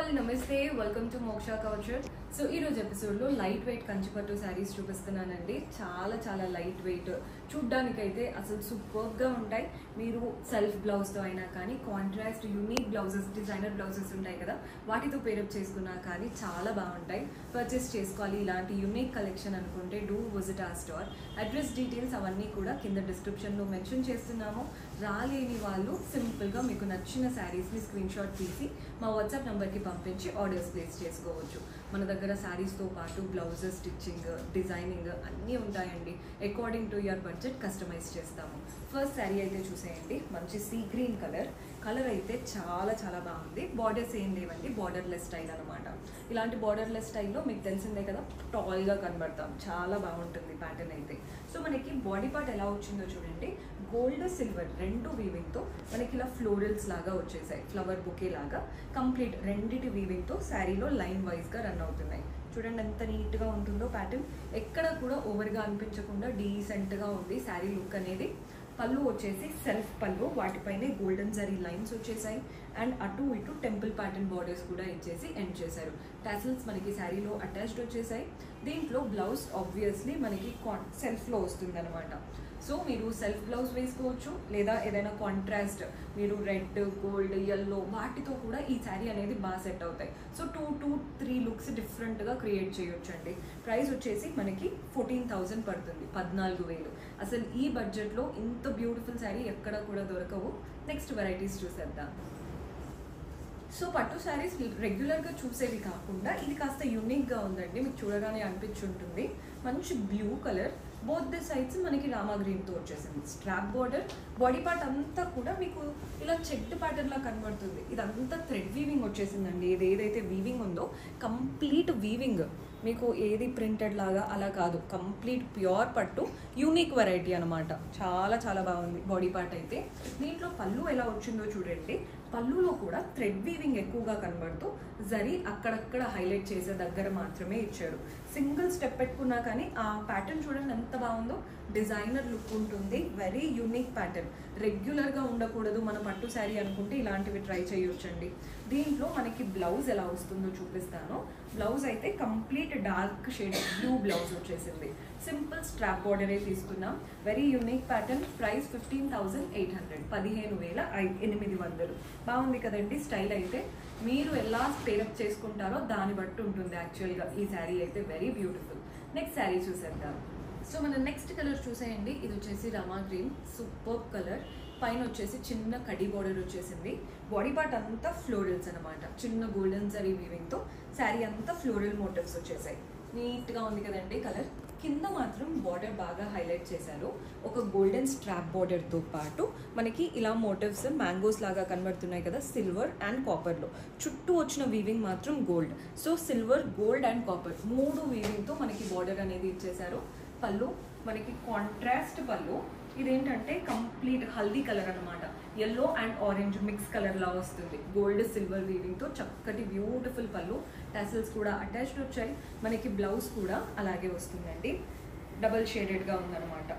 all, namaste, welcome to Moksha Culture. So ఈ రోజు episode లో లైట్ వెయిట్ కంచిపట్టు శారీస్ చూపిస్తున్నానండి. చాలా లైట్ వెయిట్, చూడ్డానికి అయితే అసలు సూపర్ గా ఉంటాయి. మీరు సెల్ఫ్ బ్లౌజ్ తో అయినా కానీ contrast unique blouses, designer blouses ఉంటాయి కదా, వాటితో పేరప్ చేసుకున్నా కానీ చాలా బాగుంటాయి. పర్చేస్ చేసుకోవాలి ఇలాంటి యూనిక్ కలెక్షన్ అనుకుంటే డూ విజిట్ ఆ స్టోర్. అడ్రస్ డీటెయిల్స్ అవన్నీ కూడా కింద డిస్క్రిప్షన్ లో మెన్షన్ చేస్తున్నాము. రాలేని వాళ్ళు సింపుల్ గా మీకు నచ్చిన శారీస్ ని స్క్రీన్ షాట్ తీసి మా వాట్సాప్ నంబర్ కి పంపించి ఆర్డర్స్ ప్లేస్ చేసుకోవచ్చు. మన దగ్గర శారీస్తో పాటు బ్లౌజెస్, స్టిచ్చింగ్, డిజైనింగ్ అన్నీ ఉంటాయండి. According to your budget customise చేస్తాము. ఫస్ట్ శారీ అయితే చూసేయండి, మంచి సీ గ్రీన్ కలర్ అయితే చాలా బాగుంది. బార్డర్స్ ఏం లేవండి, బార్డర్లెస్ స్టైల్ అనమాట. ఇలాంటి బార్డర్లెస్ స్టైల్లో మీకు తెలిసిందే కదా, టాల్గా కనబడతాం. చాలా బాగుంటుంది ప్యాటర్న్ అయితే. సో మనకి బాడీ పార్ట్ ఎలా వచ్చిందో చూడండి, గోల్డ్ సిల్వర్ రెండు వీవింగ్తో మనకి ఇలా ఫ్లోరల్స్ లాగా వచ్చేసాయి, ఫ్లవర్ బుకే లాగా కంప్లీట్ రెండిటి వీవింగ్తో శారీలో లైన్ వైజ్గా రన్ అవుతున్నాయి. చూడండి ఎంత నీట్గా ఉంటుందో ప్యాటర్న్, ఎక్కడ కూడా ఓవర్గా అనిపించకుండా డీసెంట్గా ఉంది శారీ లుక్ అనేది. పళ్ళు వచ్చేసి సెల్ఫ్ పళ్ళు, వాటిపైనే గోల్డెన్ జరీ లైన్స్ వచ్చేసాయి అండ్ అటు ఇటు టెంపుల్ ప్యాటర్న్ బార్డర్స్ కూడా ఇచ్చేసి ఎండ్ చేశారు. టాసిల్స్ మనకి శారీలో అటాచ్డ్ వచ్చేసాయి. దీంట్లో బ్లౌజ్ ఆబ్వియస్లీ మనకి సెల్ఫ్లో వస్తుంది అనమాట. సో మీరు సెల్ఫ్ బ్లౌజ్ వేసుకోవచ్చు, లేదా ఏదైనా కాంట్రాస్ట్ మీరు రెడ్, గోల్డ్, యెల్లో వాటితో కూడా ఈ శారీ అనేది బాగా సెట్ అవుతాయి. సో 2 to 3 లుక్స్ డిఫరెంట్గా క్రియేట్ చేయొచ్చు అండి. ప్రైస్ వచ్చేసి మనకి 14,000 పడుతుంది, 14,000. అసలు ఈ బడ్జెట్లో ఇంత బ్యూటిఫుల్ శారీ ఎక్కడ కూడా దొరకవు. నెక్స్ట్ వెరైటీస్ చూసేద్దాం. సో పట్టు శారీస్ రెగ్యులర్గా చూసేవి కాకుండా ఇది కాస్త యూనిక్గా ఉందండి, మీకు చూడగానే అనిపించుంటుంది. మంచి blue colour, both the sides మనకి రామా గ్రీన్తో వచ్చేసింది. స్ట్రాప్ బార్డర్, బాడీ పార్ట్ అంతా కూడా మీకు ఇలా చెక్డ్ ప్యాటర్న్లా కనబడుతుంది. ఇదంతా థ్రెడ్ వీవింగ్ వచ్చేసిందండి. ఇది ఏదైతే వీవింగ్ ఉందో కంప్లీట్ వీవింగ్, మీకు ఏది ప్రింటెడ్ లాగా అలా కాదు, కంప్లీట్ ప్యూర్ పట్టు, యూనిక్ వెరైటీ అనమాట. చాలా బాగుంది బాడీ పార్ట్ అయితే. దీంట్లో పళ్ళు ఎలా వచ్చిందో చూడండి, పళ్ళులో కూడా థ్రెడ్ వీవింగ్ ఎక్కువగా కనబడుతూ జరీ అక్కడక్కడ హైలైట్ చేసే దగ్గర మాత్రమే ఇచ్చారు. సింగిల్ స్టెప్ పెట్టుకున్నా కానీ ఆ ప్యాటర్న్ చూడండి ఎంత బాగుందో, డిజైనర్ లుక్ ఉంటుంది. వెరీ యూనిక్ ప్యాటర్న్, రెగ్యులర్గా ఉండకూడదు మన పట్టు శారీ అనుకుంటే ఇలాంటివి ట్రై చేయొచ్చండి. దీంట్లో మనకి బ్లౌజ్ ఎలా వస్తుందో చూపిస్తాను. బ్లౌజ్ అయితే complete dark shade blue blouse వచ్చేసింది. సింపుల్ స్ట్రాప్ బార్డరే తీసుకున్నాం. Very unique pattern. ప్రైస్ 15,800, 15,800. బాగుంది కదండి స్టైల్ అయితే. మీరు ఎలా పేరప్ చేసుకుంటారో దాన్ని బట్టి ఉంటుంది యాక్చువల్గా ఈ శారీ అయితే. Very beautiful. నెక్స్ట్ శారీ చూసేద్దాం. సో మన నెక్స్ట్ కలర్ చూసేయండి, ఇది వచ్చేసి రామా గ్రీన్, సూపర్ కలర్. పైన వచ్చేసి చిన్న కడి బార్డర్ వచ్చేసింది. బాడీ పార్ట్ అంతా ఫ్లోరల్స్ అనమాట, చిన్న గోల్డెన్ జరీ వీవింగ్తో శారీ అంతా ఫ్లోరల్ మోటివ్స్ వచ్చేసాయి. నీట్గా ఉంది కదండి కలర్. కింద మాత్రం బార్డర్ బాగా హైలైట్ చేశారు. ఒక గోల్డెన్ స్ట్రాప్ బార్డర్తో పాటు మనకి ఇలా మోటివ్స్ మ్యాంగోస్ లాగా కనబడుతున్నాయి కదా, సిల్వర్ అండ్ కాపర్లో. చుట్టూ వచ్చిన వీవింగ్ మాత్రం gold. So silver, gold and copper 3 వీవింగ్తో మనకి బార్డర్ అనేది ఇచ్చేశారు. పళ్ళు మనకి కాంట్రాస్ట్ పళ్ళు. ఇదేంటంటే కంప్లీట్ హల్దీ కలర్ అనమాట, yellow and orange mix colour లా వస్తుంది. గోల్డ్ సిల్వర్ వీవింగ్తో చక్కటి బ్యూటిఫుల్ పళ్ళు. టాసిల్స్ కూడా అటాచ్డ్ వచ్చాయి. మనకి బ్లౌజ్ కూడా అలాగే వస్తుందండి, డబల్ షేడెడ్గా ఉందన్నమాట.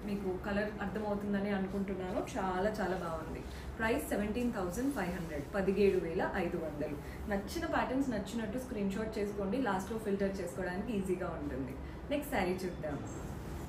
మీకు కలర్ అర్థమవుతుందని అనుకుంటున్నాను. చాలా బాగుంది. ప్రైస్ 17,500, 17,500. నచ్చిన ప్యాటర్న్స్ నచ్చినట్టు స్క్రీన్ షాట్ చేసుకోండి, లాస్ట్లో ఫిల్టర్ చేసుకోవడానికి ఈజీగా ఉంటుంది. నెక్స్ట్ శారీ చూద్దాం.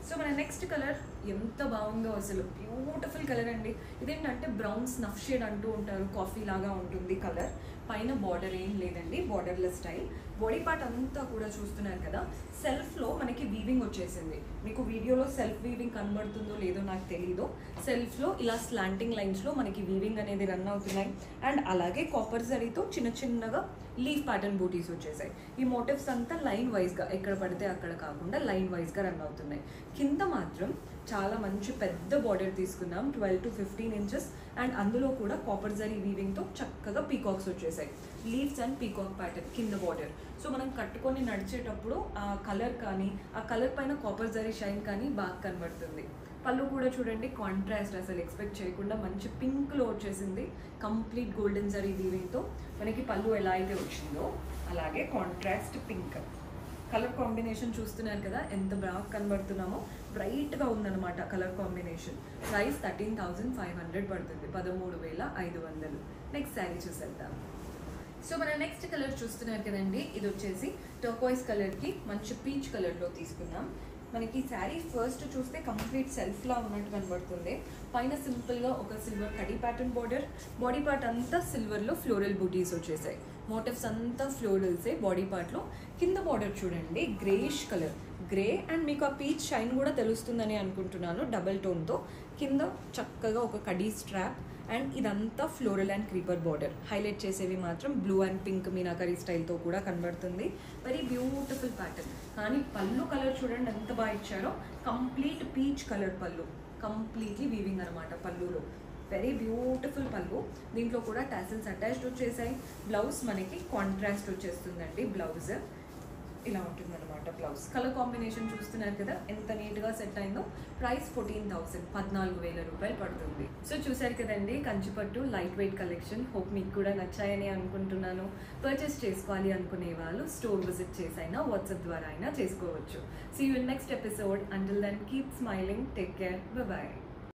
సో మన నెక్స్ట్ కలర్ ఎంత బాగుందో అసలు, బ్యూటిఫుల్ కలర్ అండి. ఇదేంటంటే బ్రౌన్ స్నఫ్ షేడ్ అంటూ ఉంటారు, కాఫీ లాగా ఉంటుంది కలర్. పైన బార్డర్ ఏం లేదండి, బార్డర్లెస్ స్టైల్. బాడీ పార్ట్ అంతా కూడా చూస్తున్నారు కదా, సెల్ఫ్లో మనకి వీవింగ్ వచ్చేసింది. మీకు వీడియోలో సెల్ఫ్ వీవింగ్ కనబడుతుందో లేదో నాకు తెలీదు. సెల్ఫ్లో ఇలా స్లాంటింగ్ లైన్స్లో మనకి వీవింగ్ అనేది రన్ అవుతున్నాయి. అండ్ అలాగే కాపర్ జరీతో చిన్నగా లీఫ్ ప్యాటర్న్ బూటీస్ వచ్చేసాయి. ఈ మోటివ్స్ అంతా లైన్ వైజ్గా, ఎక్కడ పడితే అక్కడ కాకుండా లైన్ వైజ్గా రన్ అవుతున్నాయి. కింద మాత్రం చాలా మంచి పెద్ద బార్డర్ తీసుకున్నాం, 12 to 15 ఇంచెస్. అండ్ అందులో కూడా కాపర్ జరీ వీవింగ్తో చక్కగా పీకాక్స్ వచ్చేసాయి. లీవ్స్ అండ్ పీకాక్ ప్యాటర్న్ కింద బార్డర్. సో మనం కట్టుకొని నడిచేటప్పుడు ఆ కలర్ కానీ, ఆ కలర్ పైన కాపర్ జరీ షైన్ కానీ బాగా కనబడుతుంది. పళ్ళు కూడా చూడండి కాంట్రాస్ట్, అసలు ఎక్స్పెక్ట్ చేయకుండా మంచి పింక్లో వచ్చేసింది. కంప్లీట్ గోల్డెన్ జరీ వీవింగ్తో మనకి పళ్ళు ఎలా అయితే వచ్చిందో అలాగే కాంట్రాస్ట్ పింక్ కలర్ కాంబినేషన్ చూస్తున్నారు కదా, ఎంత బాగా కనబడుతున్నామో. బ్రైట్గా ఉందన్నమాట కలర్ కాంబినేషన్. ప్రైస్ 13,500 పడుతుంది, 13,500. నెక్స్ట్ శారీ చూసేద్దాం. సో మన నెక్స్ట్ కలర్ చూస్తున్నారు కదండి, ఇది వచ్చేసి టర్కోయిస్ కలర్కి మంచి పీచ్ కలర్లో తీసుకున్నాం. మనకి శారీ ఫస్ట్ చూస్తే కంప్లీట్ సెల్ఫ్లా ఉన్నట్టు కనబడుతుంది. పైన సింపుల్గా ఒక silver khadi pattern border, body part అంతా సిల్వర్లో ఫ్లోరల్ బూటీస్ వచ్చేసాయి. మోటివ్స్ అంతా ఫ్లోరల్సే బాడీ పార్ట్లో. కింద బార్డర్ చూడండి గ్రేష్ కలర్, గ్రే అండ్ మీకు ఆ పీచ్ షైన్ కూడా తెలుస్తుందని అనుకుంటున్నాను. డబల్ టోన్తో కింద చక్కగా ఒక కడీ స్ట్రాప్ అండ్ ఇదంతా floral and creeper border. Highlight చేసేవి మాత్రం బ్లూ అండ్ పింక్ మీనాకరీ స్టైల్తో కూడా కనబడుతుంది. Very beautiful pattern. కానీ పళ్ళు కలర్ చూడండి ఎంత బాగా ఇచ్చారో, కంప్లీట్ పీచ్ కలర్ పళ్ళు, కంప్లీట్లీ వీవింగ్ అనమాట పళ్ళులో. వెరీ బ్యూటిఫుల్ పళ్ళు. దీంట్లో కూడా టాసిల్స్ అటాచ్డ్ వచ్చేసాయి. బ్లౌజ్ మనకి కాంట్రాస్ట్ వచ్చేస్తుందండి. బ్లౌజ్ ఇలా ఉంటుంది అనమాట. బ్లౌజ్ కలర్ కాంబినేషన్ చూస్తున్నారు కదా ఎంత నీట్గా సెట్ అయిందో. ప్రైస్ 14,000, 14,000 రూపాయలు పడుతుంది. సో చూసారు కదండి కంచిపట్టు లైట్ వెయిట్ కలెక్షన్. హోప్ మీకు కూడా నచ్చాయని అనుకుంటున్నాను. పర్చేస్ చేసుకోవాలి అనుకునే వాళ్ళు స్టోర్ విజిట్ చేసైనా వాట్సాప్ ద్వారా అయినా చేసుకోవచ్చు. See you in next episode. Until then keep smiling, take care, bye bye.